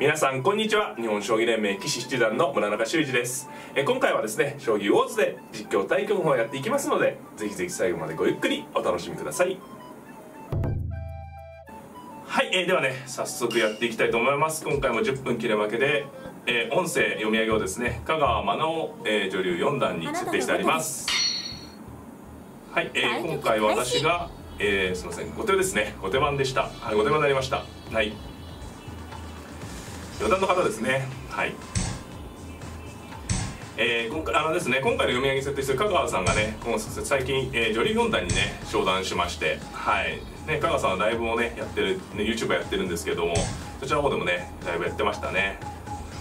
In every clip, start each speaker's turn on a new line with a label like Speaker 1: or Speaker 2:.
Speaker 1: 皆さんこんにちは。日本将棋連盟棋士七段の村中秀二です。今回はですね、将棋ウォーズで実況対局をやっていきますので、ぜひぜひ最後までごゆっくりお楽しみください。はい、ではね、早速やっていきたいと思います。今回も10分切れ負けで、音声読み上げをですね、香川真直、女流4段に設定してあります。はい、今回は私が、すみません、後手ですね。後手番でした。はい、後手番になりました。はい、四段の方ですね。はい。今回ですね、今回の読み上げに設定している香川さんがね、最近、女流4段にね昇段しまして、はいね、香川さんはライブをねやってる、ね、YouTube やってるんですけども、そちらの方でもねライブやってましたね。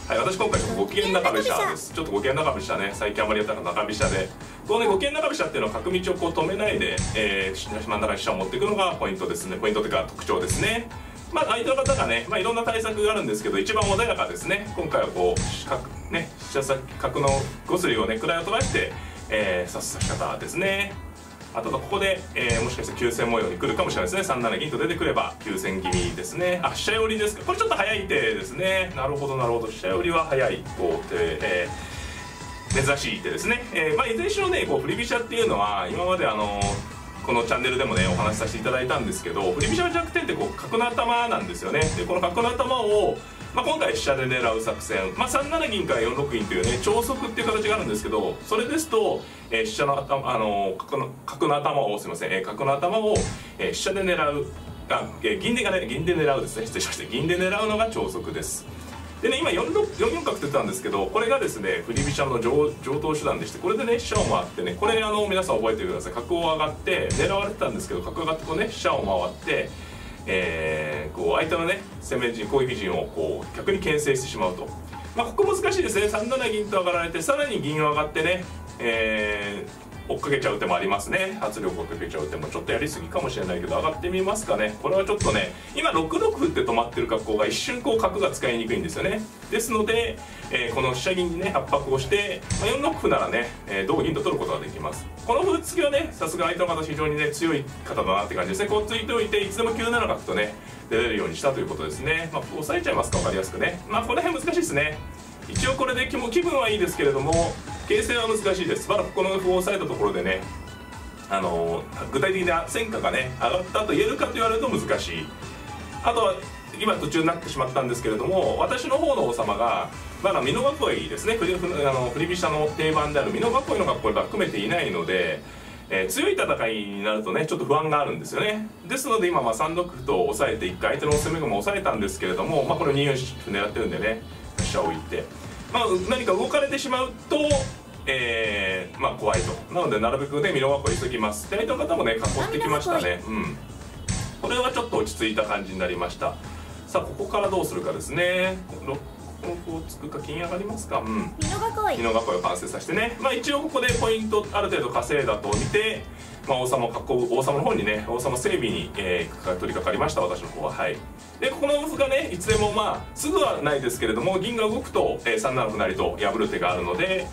Speaker 1: はい、私今回ちょっとご機嫌中飛車です。ちょっとご機嫌中飛車ね、最近あまりやったの中飛車で、このねご機嫌中飛車っていうのは角道をこう止めないで、真ん中に飛車を持っていくのがポイントですね。ポイントというか特徴ですね。まあ相手の方がね、いろんな対策があるんですけど、一番穏やかですね。今回はこうね、飛車先角の5筋をね位を取らして、指す指し方ですね。あとここで、もしかして急戦模様に来るかもしれないですね。3七銀と出てくれば急戦気味ですね。あ、飛車寄りですか。これちょっと早い手ですね。なるほどなるほど。飛車寄りは早いこう手、珍しい手ですね。いずれにしろね、こう振り飛車っていうのは今までこのチャンネルでもねお話しさせていただいたんですけど、振り飛車の弱点ってこう角の頭なんですよね。でこの角の頭を、今回飛車で狙う作戦、3七銀から4六銀というね超速っていう形があるんですけど、それですと、飛車の頭角の頭をすみません、角の頭を、飛車で狙う銀で狙うですね。失礼しました。銀で狙うのが超速です。でね、今4四角って言ったんですけど、これがですね振り飛車の上等手段でして、これでね飛車を回ってね、これ皆さん覚えてください。角を上がって狙われてたんですけど、角上がってこうね飛車を回って、こう相手のね攻め陣攻撃陣をこう逆に牽制してしまうと。ここ難しいですね。3七銀と上がられて、さらに銀を上がってね、追っかけちゃう手もありますね。圧力をかけちゃう手もちょっとやりすぎかもしれないけど、上がってみますかね。これはちょっとね、今6六歩って止まってる格好が一瞬こう角が使いにくいんですよね。ですので、この飛車銀にね圧迫をして、4六歩ならね、同銀と取ることができます。この歩突きはね、さすが相手の方非常にね強い方だなって感じですね。こうついておいていつでも9七角とね出れるようにしたということですね。押さえちゃいますか、分かりやすくね。この辺難しいですね。一応これで気分はいいですけれども、形勢は難しいです。ここの歩を押さえたところでね、具体的な戦果がね上がったと言えるかと言われると難しい。あとは今途中になってしまったんですけれども、私の方の王様がまだ美濃囲いですね。振り飛車の定番である美濃囲いの格好が組めていないので、強い戦いになるとねちょっと不安があるんですよね。ですので今3六歩と押さえて1回相手の攻め駒を押さえたんですけれども、これ2四歩狙ってるんでね飛車を置いて、何か動かれてしまうと怖いと。なのでなるべくね美濃囲い急ぎます。で相手の方もね囲ってきましたね。これはちょっと落ち着いた感じになりました。さあここからどうするかですね。この歩を突くか金上がりますか。美濃囲いを完成させてね、一応ここでポイントある程度稼いだと見て、王様を囲う王様の方にね王様整備に、取り掛かりました、私の方は。はい。でここの歩がねいつでもすぐはないですけれども、銀が動くと、3七歩成と破る手があるので、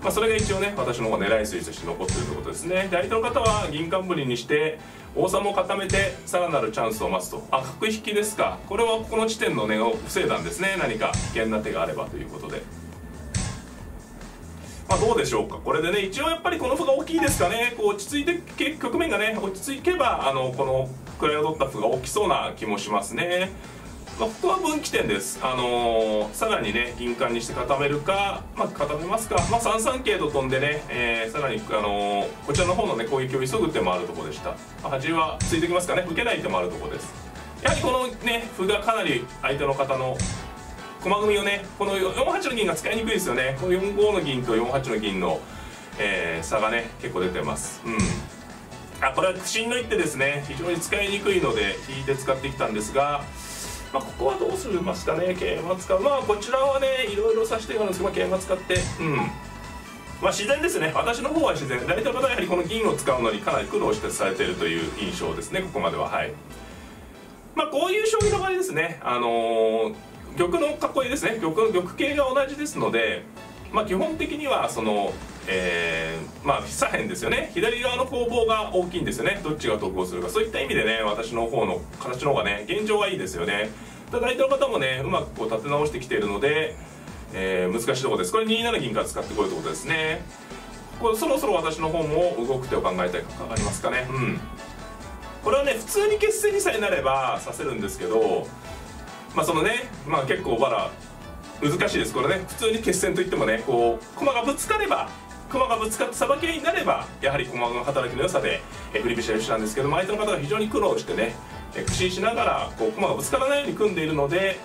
Speaker 1: それが一応ね私の方が狙い筋として残っているということですね。で相手の方は銀冠にして王様を固めてさらなるチャンスを待つと。角引きですか。これはここの地点の根を防いだんですね。何か危険な手があればということで。どうでしょうか。これでね一応やっぱりこの歩が大きいですかね。こう落ち着いて局面がね落ち着けばこの位を取った歩が大きそうな気もしますね。ここは分岐点です。さらにね銀冠にして固めるか、固めますか。3三桂と飛んでね、さらにこちらの方のね攻撃を急ぐ手もあるところでした。端はついてきますかね。受けない手もあるところです。やはりこのね歩がかなり相手の方の駒組みをね、この4八の銀が使いにくいですよね。この4五の銀と4八の銀の、差がね結構出てます。これは苦心の一手ですね。非常に使いにくいので引いて使ってきたんですが、ここはどうしますかね。桂馬使う。こちらはねいろいろ指し手があるんですけど、桂馬使って自然ですね。私の方は自然。大体の方はやはりこの銀を使うのにかなり苦労してされているという印象ですね、ここまでは。はい。こういう将棋の場合ですね、玉の囲いですね。玉形が同じですので、基本的にはその左辺ですよね。左側の攻防が大きいんですよね。どっちが得をするか、そういった意味でね私の方の形の方がね現状はいいですよね。ただ相手の方もねうまくこう立て直してきているので、難しいところです。これ2七銀から使ってこいということですね。これそろそろ私の方も動く手を考えたいかありますかね。これはね普通に決戦にさえなれば指せるんですけど、そのね結構まだ難しいです。これね普通に決戦といってもねこう駒がぶつかってさばきになればやはり駒の働きの良さで振り飛車優秀なんですけども、相手の方が非常に苦労してね苦心しながらこう駒がぶつからないように組んでいるので、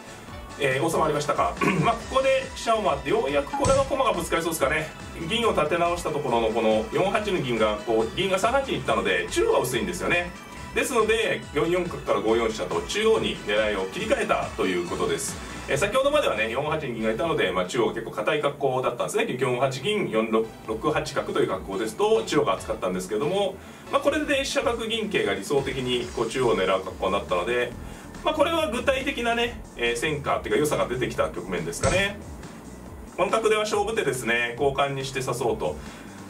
Speaker 1: 収まりましたか。ここで飛車を回ってようやくこれは駒がぶつかりそうですかね。銀を立て直したところのこの4八の銀が銀が3八に行ったので中央が薄いんですよね。ですので4四角から5四飛車と中央に狙いを切り替えたということです。先ほどまではね4八に銀がいたので、中央が結構硬い格好だったんですね。4八銀6八角という格好ですと中央が厚かったんですけども、これで飛車角銀桂が理想的にこう中央を狙う格好になったので、これは具体的なね、戦果っていうか良さが出てきた局面ですかね。この角では勝負手ですね。交換にして指そうと。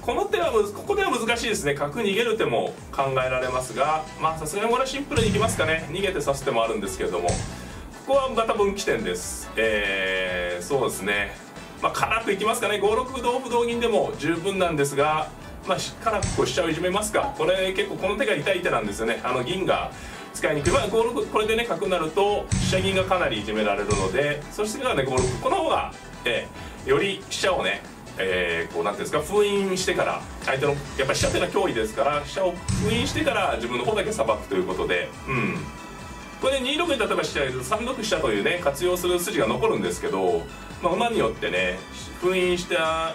Speaker 1: この手はここでは難しいですね。角逃げる手も考えられますが、さすがにこれはシンプルにいきますかね。逃げて指す手もあるんですけれども、ここはまた分岐点です。そうですね。辛くいきますかね。5六歩同歩同銀でも十分なんですが、辛く飛車をいじめますか。これ結構この手が痛い手なんですよね。銀が使いにくい。5六これでね角になると飛車銀がかなりいじめられるので、そしてからね5六この方が、より飛車をねこうなんていうんですか封印してから相手のやっぱり飛車というのは脅威ですから飛車を封印してから自分の方だけさばくということで、これで2六に例えば飛車入れると3六飛車というね活用する筋が残るんですけど、馬によってね封印した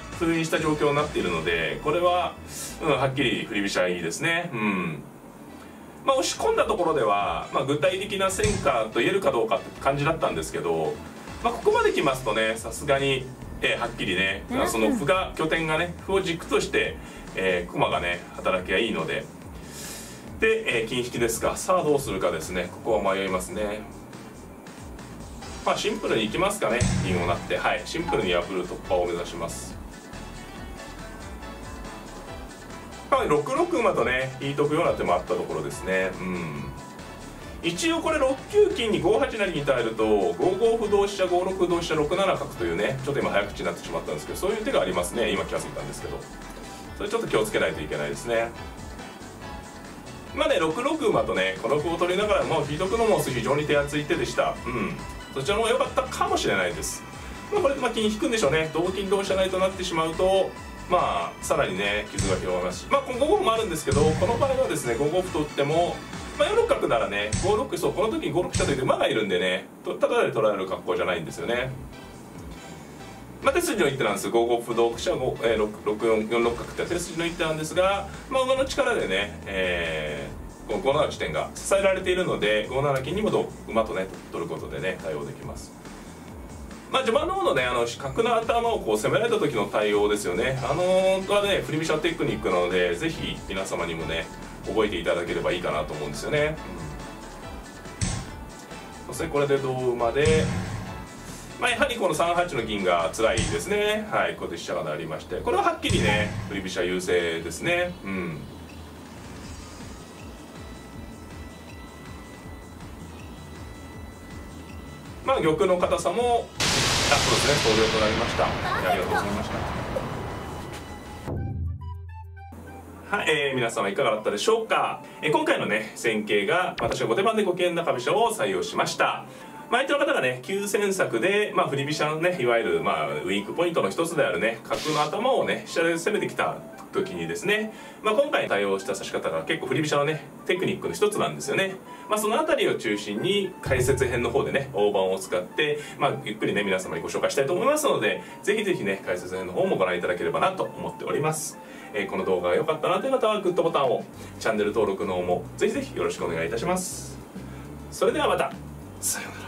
Speaker 1: 状況になっているので、これは、はっきり振り飛車いいですね。押し込んだところでは、具体的な戦果と言えるかどうかって感じだったんですけど、ここまで来ますとねさすがにはっきりねその歩が拠点がね歩を軸として駒がね働きがいいので、金引きですか。さあどうするかですね。ここは迷いますね。シンプルにいきますかね。銀を成って、シンプルに破る突破を目指します。6六馬とね引いとくような手もあったところですね。一応これ6九金に5八成に耐えると5五歩同飛車5六歩同飛車6七角というねちょっと今早口になってしまったんですけど、そういう手がありますね。今気が付いたんですけど、それちょっと気をつけないといけないですね。6六馬とねこの歩を取りながら引いとくのも非常に手厚い手でした。そちらの方が良かったかもしれないです。これで金引くんでしょうね。同金同飛車成となってしまうとさらにね傷が広がりますし、5五歩もあるんですけど、この場合はですね5五歩と打っても4六角ならね5六そうこの時に5六飛車といって馬がいるんでねただで取られる格好じゃないんですよね。手筋の一手なんです。5五歩同飛車4六角って手筋の一手なんですが、馬の力でね、5七地点が支えられているので5七金にも馬とね取ることでね対応できます。序盤の方のね角の頭をこう攻められた時の対応ですよね。はね振り飛車テクニックなのでぜひ皆様にもね覚えていただければいいかなと思うんですよね。そしてこれで同馬でやはりこの3八の銀が辛いですね。ここで飛車が成りまして、これははっきりね振り飛車優勢ですね。玉の硬さもそうですね投了となりました。ありがとうございました。皆様いかがだったでしょうか。今回のね戦型が私は後手番で五間中飛車を採用しました。相手の方がね急戦策で、振り飛車のねいわゆる、ウィークポイントの一つであるね角の頭をね飛車で攻めてきた時にですね、今回対応した指し方が結構振り飛車のねテクニックの一つなんですよね。その辺りを中心に解説編の方でね大盤を使って、ゆっくりね皆様にご紹介したいと思いますので、ぜひぜひね解説編の方もご覧いただければなと思っております。この動画が良かったなという方はグッドボタンを、チャンネル登録の方もぜひぜひよろしくお願いいたします。それではまた、さようなら。